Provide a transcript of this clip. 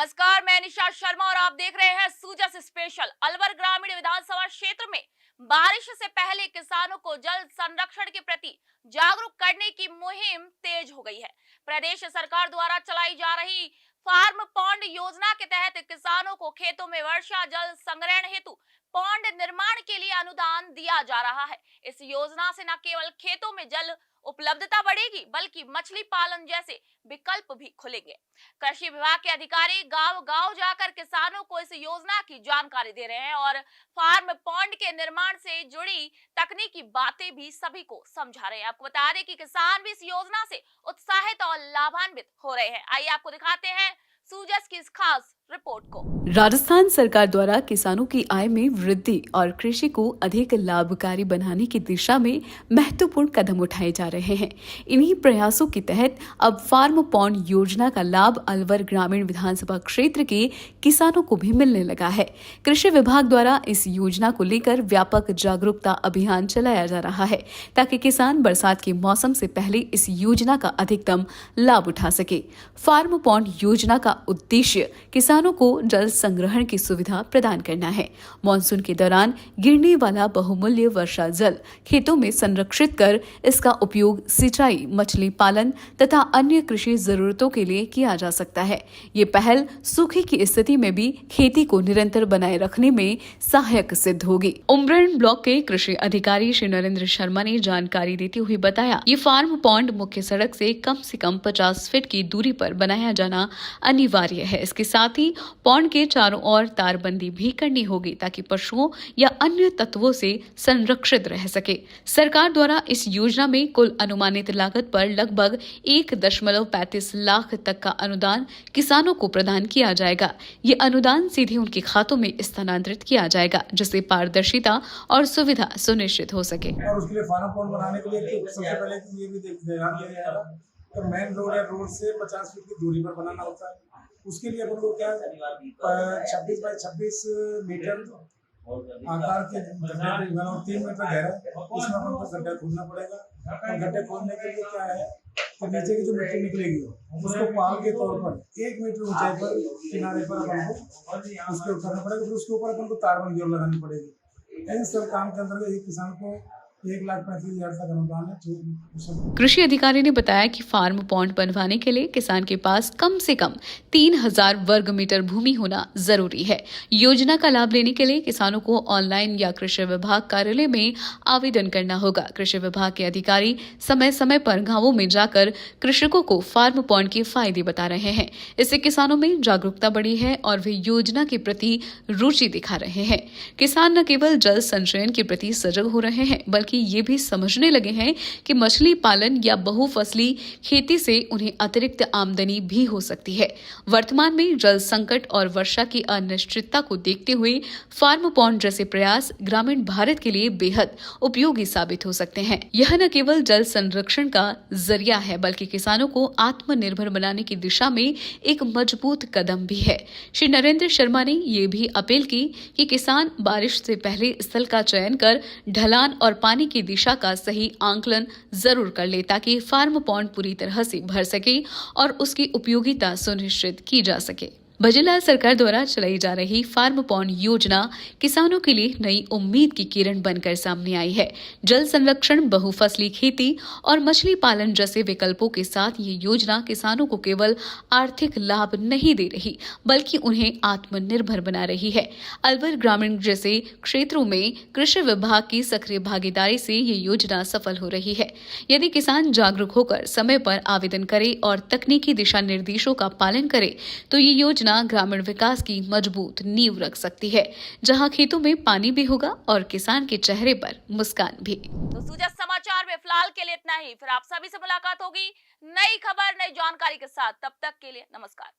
नमस्कार, मैं निशा शर्मा और आप देख रहे हैं सूजस स्पेशल। अलवर ग्रामीण विधानसभा क्षेत्र में बारिश से पहले किसानों को जल संरक्षण के प्रति जागरूक करने की मुहिम तेज हो गई है। प्रदेश सरकार द्वारा चलाई जा रही फार्म पॉन्ड योजना के तहत किसानों को खेतों में वर्षा जल संग्रहण हेतु पॉन्ड निर्माण के लिए अनुदान दिया जा रहा है। इस योजना से न केवल खेतों में जल उपलब्धता बढ़ेगी बल्कि मछली पालन जैसे विकल्प भी खुलेंगे। कृषि विभाग के अधिकारी गांव-गांव जाकर किसानों को इस योजना की जानकारी दे रहे हैं और फार्म पॉन्ड के निर्माण से जुड़ी तकनीकी बातें भी सभी को समझा रहे हैं। आपको बता दें कि किसान भी इस योजना से उत्साहित और लाभान्वित हो रहे हैं। आइए आपको दिखाते हैं सूजस की इस खास रिपोर्ट को। राजस्थान सरकार द्वारा किसानों की आय में वृद्धि और कृषि को अधिक लाभकारी बनाने की दिशा में महत्वपूर्ण कदम उठाए जा रहे हैं। इन्हीं प्रयासों के तहत अब फार्म पॉन्ड योजना का लाभ अलवर ग्रामीण विधानसभा क्षेत्र के किसानों को भी मिलने लगा है। कृषि विभाग द्वारा इस योजना को लेकर व्यापक जागरूकता अभियान चलाया जा रहा है ताकि किसान बरसात के मौसम से पहले इस योजना का अधिकतम लाभ उठा सके। फार्म पॉन्ड योजना का उद्देश्य किसानों को जल संग्रहण की सुविधा प्रदान करना है। मानसून के दौरान गिरने वाला बहुमूल्य वर्षा जल खेतों में संरक्षित कर इसका उपयोग सिंचाई, मछली पालन तथा अन्य कृषि जरूरतों के लिए किया जा सकता है। ये पहल सूखे की स्थिति में भी खेती को निरंतर बनाए रखने में सहायक सिद्ध होगी। उमरेन ब्लॉक के कृषि अधिकारी श्री नरेंद्र शर्मा ने जानकारी देते हुए बताया, ये फार्म पॉन्ड मुख्य सड़क से कम 50 फीट की दूरी पर बनाया जाना अनिवार्य है। इसके साथ ही पॉन्ड के चारों ओर तारबंदी भी करनी होगी ताकि पशुओं या अन्य तत्वों से संरक्षित रह सके। सरकार द्वारा इस योजना में कुल अनुमानित लागत पर लगभग 1.35 लाख तक का अनुदान किसानों को प्रदान किया जाएगा। ये अनुदान सीधे उनके खातों में स्थानांतरित किया जाएगा जिससे पारदर्शिता और सुविधा सुनिश्चित हो सके। और उसके लिए फार्म पॉन्ड बनाने के लिए सबसे पहले ये भी ध्यान दिया जाएगा तो मेन रोड या रोड से 50 फीट की दूरी पर बनाना होता है। उसके लिए अपन को क्या 26 बाई 26 मीटर आकार के गड्ढे और 3 मीटर गहरा उसमें अपन को गड्ढा खोदना पड़ेगा। और गड्ढे खोदने के लिए क्या है तो नीचे की जो मिट्टी निकलेगी उसको पाल के तौर पर 1 मीटर ऊंचाई पर किनारे पर अपन को उसके ऊपर करना पड़ेगा। फिर उसके ऊपर अपन को तारबंदी और लगानी पड़ेगी। इन सब काम के अंतर्गत एक किसान को 1,35,000 तक अनुदान है। कृषि अधिकारी ने बताया कि फार्म पॉन्ड बनवाने के लिए किसान के पास कम से कम 3000 वर्ग मीटर भूमि होना जरूरी है। योजना का लाभ लेने के लिए किसानों को ऑनलाइन या कृषि विभाग कार्यालय में आवेदन करना होगा। कृषि विभाग के अधिकारी समय समय पर गांवों में जाकर कृषकों को फार्म पॉन्ड के फायदे बता रहे हैं। इससे किसानों में जागरूकता बढ़ी है और वे योजना के प्रति रुचि दिखा रहे हैं। किसान न केवल जल संचयन के प्रति सजग हो रहे हैं बल्कि ये भी समझने लगे हैं कि मछली पालन या बहुफसली खेती से उन्हें अतिरिक्त आमदनी भी हो सकती है। वर्तमान में जल संकट और वर्षा की अनिश्चितता को देखते हुए फार्म पॉन्ड जैसे प्रयास ग्रामीण भारत के लिए बेहद उपयोगी साबित हो सकते हैं। यह न केवल जल संरक्षण का जरिया है बल्कि किसानों को आत्मनिर्भर बनाने की दिशा में एक मजबूत कदम भी है। श्री नरेंद्र शर्मा ने ये भी अपील की कि किसान बारिश से पहले स्थल का चयन कर ढलान और पानी की दिशा का सही आंकलन जरूर कर ले ताकि फार्म पॉन्ड पूरी तरह से भर सके और उसकी उपयोगिता सुनिश्चित की जा सके। भजनलाल सरकार द्वारा चलाई जा रही फार्म पॉन्ड योजना किसानों के लिए नई उम्मीद की किरण बनकर सामने आई है। जल संरक्षण, बहुफसली खेती और मछली पालन जैसे विकल्पों के साथ ये योजना किसानों को केवल आर्थिक लाभ नहीं दे रही बल्कि उन्हें आत्मनिर्भर बना रही है। अलवर ग्रामीण जैसे क्षेत्रों में कृषि विभाग की सक्रिय भागीदारी से ये योजना सफल हो रही है। यदि किसान जागरूक होकर समय पर आवेदन करे और तकनीकी दिशा निर्देशों का पालन करे तो ये योजना ग्रामीण विकास की मजबूत नींव रख सकती है, जहां खेतों में पानी भी होगा और किसान के चेहरे पर मुस्कान भी। तो सूजस समाचार में फिलहाल के लिए इतना ही। फिर आप सभी से मुलाकात होगी नई खबर, नई जानकारी के साथ। तब तक के लिए नमस्कार।